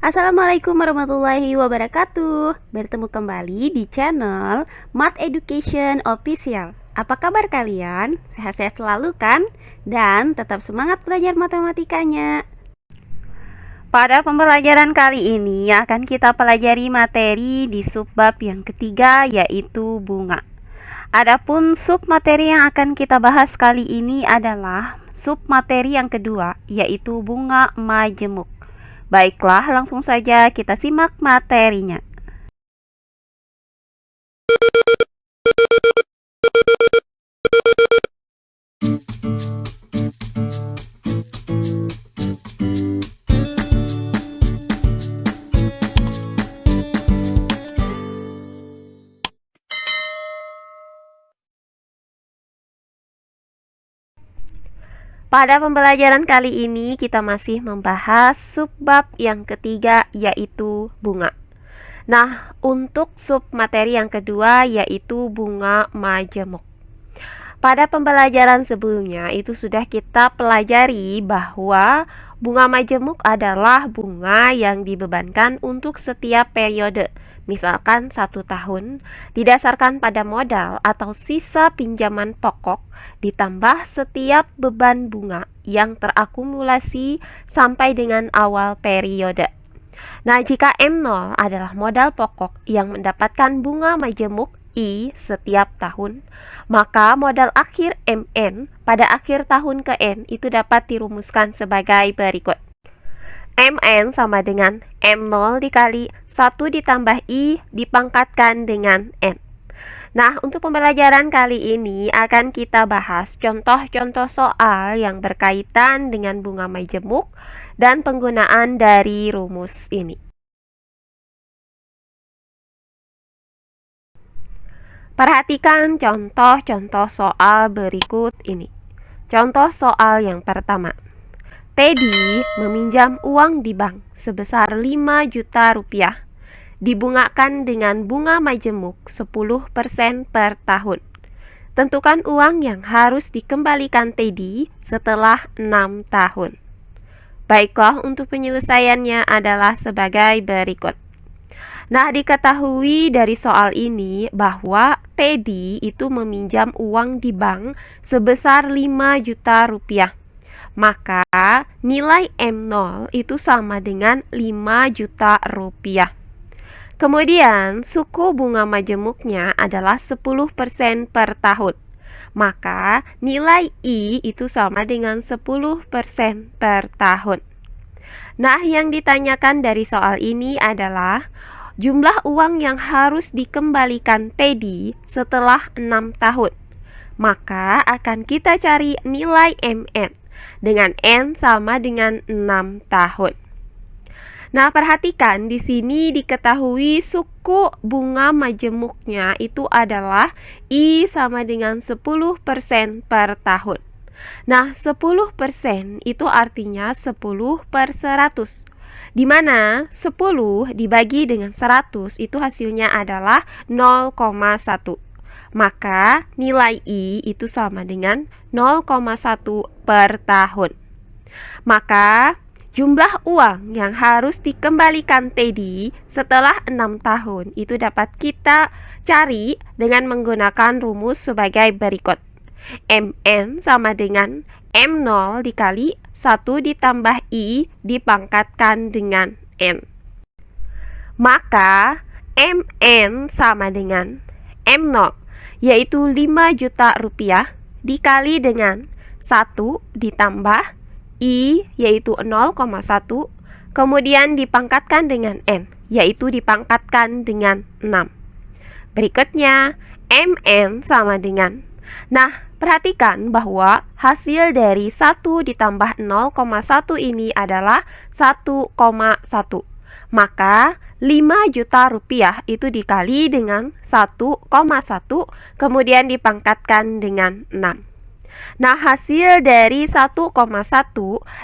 Assalamualaikum warahmatullahi wabarakatuh. Bertemu kembali di channel Math Education Official. Apa kabar kalian? Sehat-sehat selalu kan? Dan tetap semangat belajar matematikanya. Pada pembelajaran kali ini akan kita pelajari materi di subbab yang ketiga, yaitu bunga. Adapun submateri yang akan kita bahas kali ini adalah submateri yang kedua, yaitu bunga majemuk. Baiklah, langsung saja kita simak materinya. Pada pembelajaran kali ini kita masih membahas subbab yang ketiga, yaitu bunga. Nah, untuk submateri yang kedua yaitu bunga majemuk. Pada pembelajaran sebelumnya itu sudah kita pelajari bahwa bunga majemuk adalah bunga yang dibebankan untuk setiap periode. Misalkan 1 tahun, didasarkan pada modal atau sisa pinjaman pokok, ditambah setiap beban bunga yang terakumulasi sampai dengan awal periode. Nah, jika M0 adalah modal pokok yang mendapatkan bunga majemuk I setiap tahun, maka modal akhir MN pada akhir tahun ke N itu dapat dirumuskan sebagai berikut. MN sama dengan M0 dikali 1 ditambah I dipangkatkan dengan N. Nah, untuk pembelajaran kali ini akan kita bahas contoh-contoh soal yang berkaitan dengan bunga majemuk dan penggunaan dari rumus ini. Perhatikan contoh-contoh soal berikut ini. Contoh soal yang pertama. Teddy meminjam uang di bank sebesar 5 juta rupiah, dibungakan dengan bunga majemuk 10% per tahun. Tentukan uang yang harus dikembalikan Teddy setelah 6 tahun. Baiklah, untuk penyelesaiannya adalah sebagai berikut. Nah, diketahui dari soal ini bahwa Teddy itu meminjam uang di bank sebesar 5 juta rupiah. Maka nilai M0 itu sama dengan 5 juta rupiah. Kemudian suku bunga majemuknya adalah 10% per tahun. Maka nilai I itu sama dengan 10% per tahun. Nah, yang ditanyakan dari soal ini adalah jumlah uang yang harus dikembalikan Teddy setelah 6 tahun. Maka akan kita cari nilai MN dengan N sama dengan 6 tahun. Nah, perhatikan di sini diketahui suku bunga majemuknya itu adalah I sama dengan 10% per tahun. Nah, 10% itu artinya 10 per 100. Di mana 10 dibagi dengan 100 itu hasilnya adalah 0,1. Maka nilai I itu sama dengan 0,1 per tahun. Maka jumlah uang yang harus dikembalikan Teddy setelah 6 tahun itu dapat kita cari dengan menggunakan rumus sebagai berikut. MN sama dengan M0 dikali 1 ditambah I dipangkatkan dengan N. Maka MN sama dengan M0 yaitu 5 juta rupiah dikali dengan 1 ditambah I yaitu 0,1 kemudian dipangkatkan dengan N yaitu dipangkatkan dengan 6. Berikutnya MN sama dengan, nah, perhatikan bahwa hasil dari 1 ditambah 0,1 ini adalah 1,1. Maka 5 juta rupiah itu dikali dengan 1,1 kemudian dipangkatkan dengan 6. Nah, hasil dari 1,1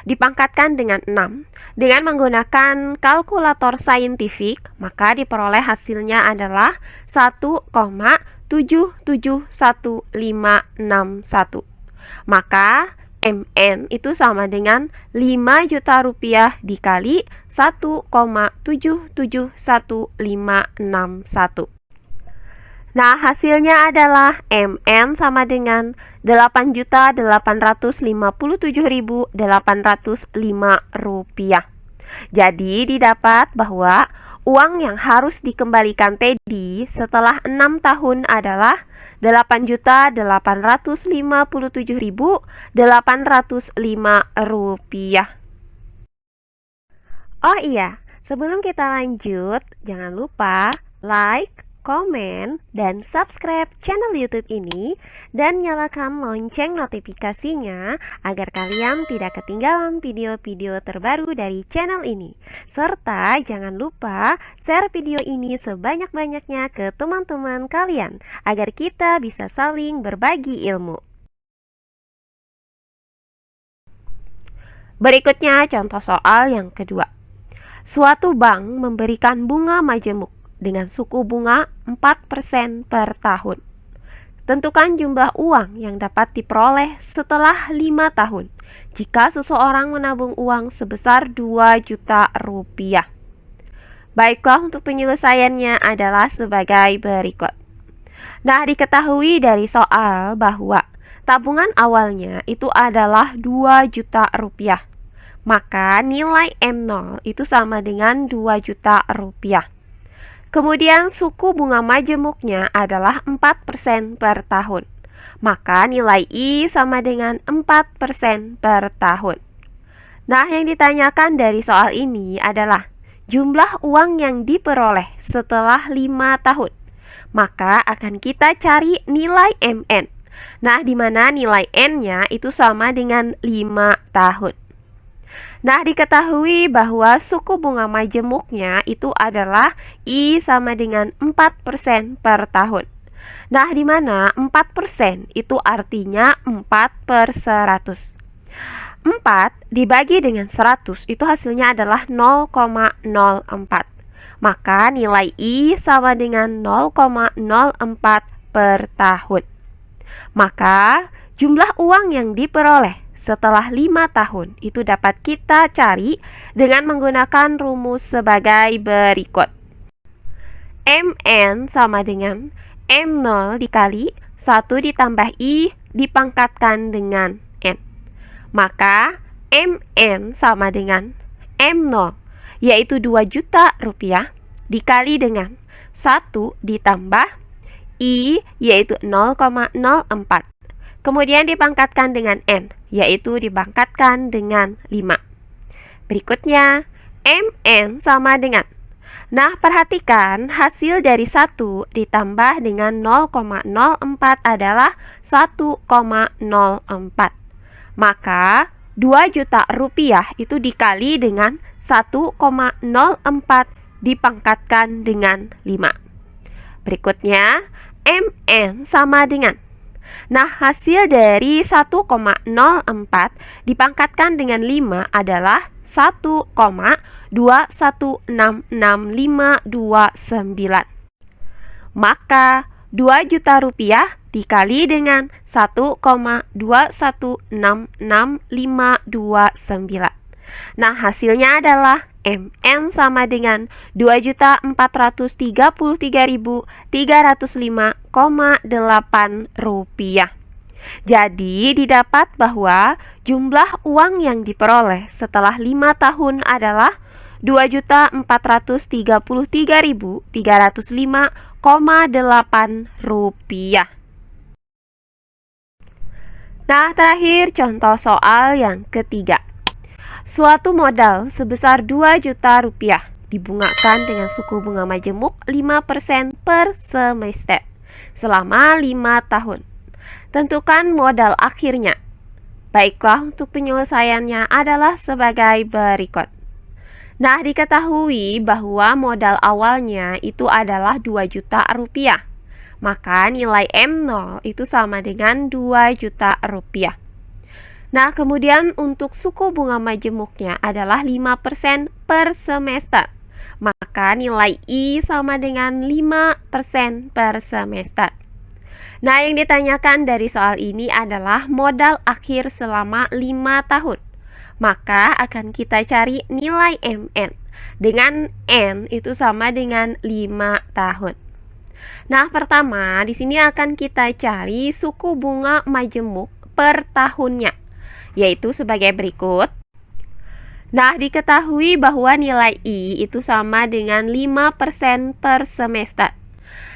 dipangkatkan dengan 6 dengan menggunakan kalkulator saintifik, maka diperoleh hasilnya adalah 1,77151. Maka MN itu sama dengan 5 juta rupiah dikali 1,771561. Nah, hasilnya adalah MN sama dengan 8.857.805 rupiah. Jadi didapat bahwa uang yang harus dikembalikan Teddy setelah 6 tahun adalah 8.857.805 rupiah. Oh iya, sebelum kita lanjut, jangan lupa like, komen, dan subscribe channel YouTube ini dan nyalakan lonceng notifikasinya agar kalian tidak ketinggalan video-video terbaru dari channel ini. Serta jangan lupa share video ini sebanyak-banyaknya ke teman-teman kalian agar kita bisa saling berbagi ilmu. Berikutnya contoh soal yang kedua. Suatu bank memberikan bunga majemuk dengan suku bunga 4% per tahun. Tentukan jumlah uang yang dapat diperoleh setelah 5 tahun jika seseorang menabung uang sebesar 2 juta rupiah. Baiklah, untuk penyelesaiannya adalah sebagai berikut. Nah, diketahui dari soal bahwa tabungan awalnya itu adalah 2 juta rupiah. Maka nilai M0 itu sama dengan 2 juta rupiah. Kemudian suku bunga majemuknya adalah 4% per tahun. Maka nilai I sama dengan 4% per tahun. Nah, yang ditanyakan dari soal ini adalah jumlah uang yang diperoleh setelah 5 tahun. Maka akan kita cari nilai MN. Nah, di mana nilai N-nya itu sama dengan 5 tahun. Nah, diketahui bahwa suku bunga majemuknya itu adalah I sama dengan 4% per tahun. Nah, di mana 4% itu artinya 4/100. 4 dibagi dengan 100 itu hasilnya adalah 0,04. Maka nilai I sama dengan 0,04 per tahun. Maka jumlah uang yang diperoleh setelah 5 tahun itu dapat kita cari dengan menggunakan rumus sebagai berikut. MN sama dengan M0 dikali 1 ditambah I dipangkatkan dengan N. Maka MN sama dengan M0 yaitu 2 juta rupiah dikali dengan 1 ditambah I yaitu 0,04. Kemudian dipangkatkan dengan N, yaitu dipangkatkan dengan 5. Berikutnya, MN sama dengan. Nah, perhatikan hasil dari 1 ditambah dengan 0,04 adalah 1,04. Maka 2 juta rupiah itu dikali dengan 1,04 dipangkatkan dengan 5. Berikutnya, MN sama dengan. Nah, hasil dari 1,04 dipangkatkan dengan 5 adalah 1,216659. Maka 2 juta rupiah dikali dengan 1,216659. Nah, hasilnya adalah MN sama dengan 2.433.305,8 rupiah. Jadi didapat bahwa jumlah uang yang diperoleh setelah 5 tahun adalah 2.433.305,8 rupiah. Nah, terakhir contoh soal yang ketiga. Suatu modal sebesar 2 juta rupiah dibungakan dengan suku bunga majemuk 5% per semester selama 5 tahun. Tentukan modal akhirnya. Baiklah, untuk penyelesaiannya adalah sebagai berikut. Nah, diketahui bahwa modal awalnya itu adalah 2 juta rupiah. Maka nilai M0 itu sama dengan 2 juta rupiah. Nah, kemudian untuk suku bunga majemuknya adalah 5% per semester. Maka nilai I sama dengan 5% per semester. Nah, yang ditanyakan dari soal ini adalah modal akhir selama 5 tahun. Maka akan kita cari nilai MN. Dengan N itu sama dengan 5 tahun. Nah, pertama di sini akan kita cari suku bunga majemuk per tahunnya, yaitu sebagai berikut. Nah, diketahui bahwa nilai I itu sama dengan 5% per semester.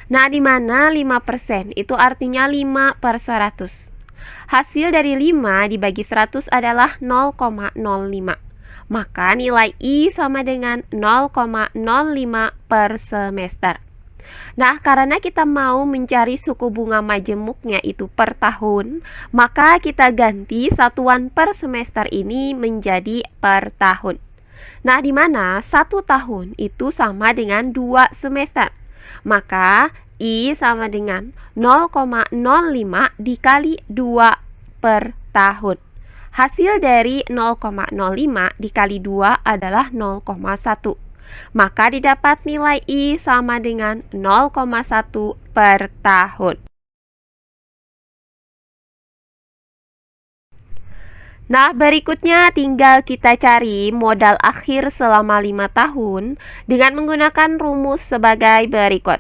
Nah, di mana 5% itu artinya 5/100. Hasil dari 5 dibagi 100 adalah 0,05. Maka nilai I sama dengan 0,05 per semester. Nah, karena kita mau mencari suku bunga majemuknya itu per tahun, maka kita ganti satuan per semester ini menjadi per tahun. Nah, di mana 1 tahun itu sama dengan 2 semester. Maka I sama dengan 0,05 dikali 2 per tahun. Hasil dari 0,05 dikali 2 adalah 0,1. Maka didapat nilai I sama dengan 0,1 per tahun. Nah, berikutnya tinggal kita cari modal akhir selama 5 tahun dengan menggunakan rumus sebagai berikut.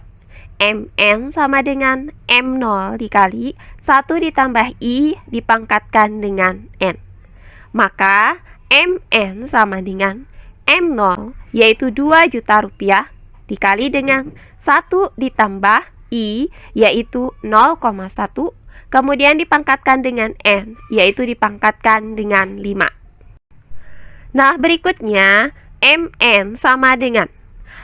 MN sama dengan M0 dikali 1 ditambah I dipangkatkan dengan N. Maka MN sama dengan M0 yaitu 2 juta rupiah dikali dengan 1 ditambah I yaitu 0,1 kemudian dipangkatkan dengan N yaitu dipangkatkan dengan 5. Nah, berikutnya MN sama dengan.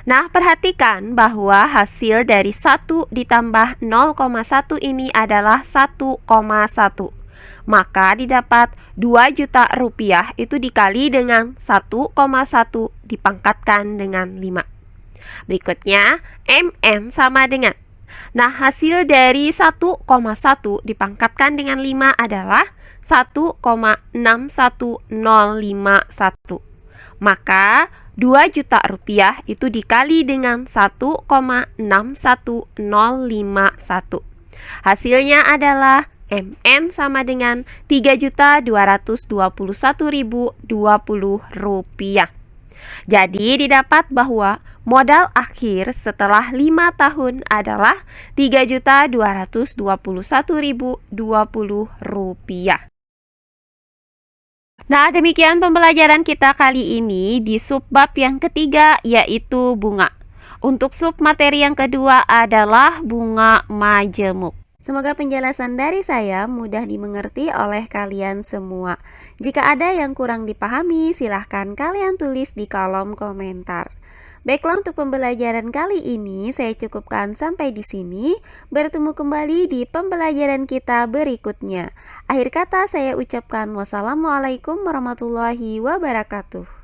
Nah, perhatikan bahwa hasil dari 1 ditambah 0,1 ini adalah 1,1. Maka didapat 2 juta rupiah itu dikali dengan 1,1 dipangkatkan dengan 5. Berikutnya MN sama dengan. Nah, hasil dari 1,1 dipangkatkan dengan 5 adalah 1,61051. Maka 2 juta rupiah itu dikali dengan 1,61051. Hasilnya adalah MN sama dengan 3.221.020 rupiah. Jadi didapat bahwa modal akhir setelah 5 tahun adalah 3.221.020 rupiah. Nah, demikian pembelajaran kita kali ini di subbab yang ketiga, yaitu bunga. Untuk sub materi yang kedua adalah bunga majemuk. Semoga penjelasan dari saya mudah dimengerti oleh kalian semua. Jika ada yang kurang dipahami, silahkan kalian tulis di kolom komentar. Baiklah, untuk pembelajaran kali ini saya cukupkan sampai di sini. Bertemu kembali di pembelajaran kita berikutnya. Akhir kata saya ucapkan wassalamualaikum warahmatullahi wabarakatuh.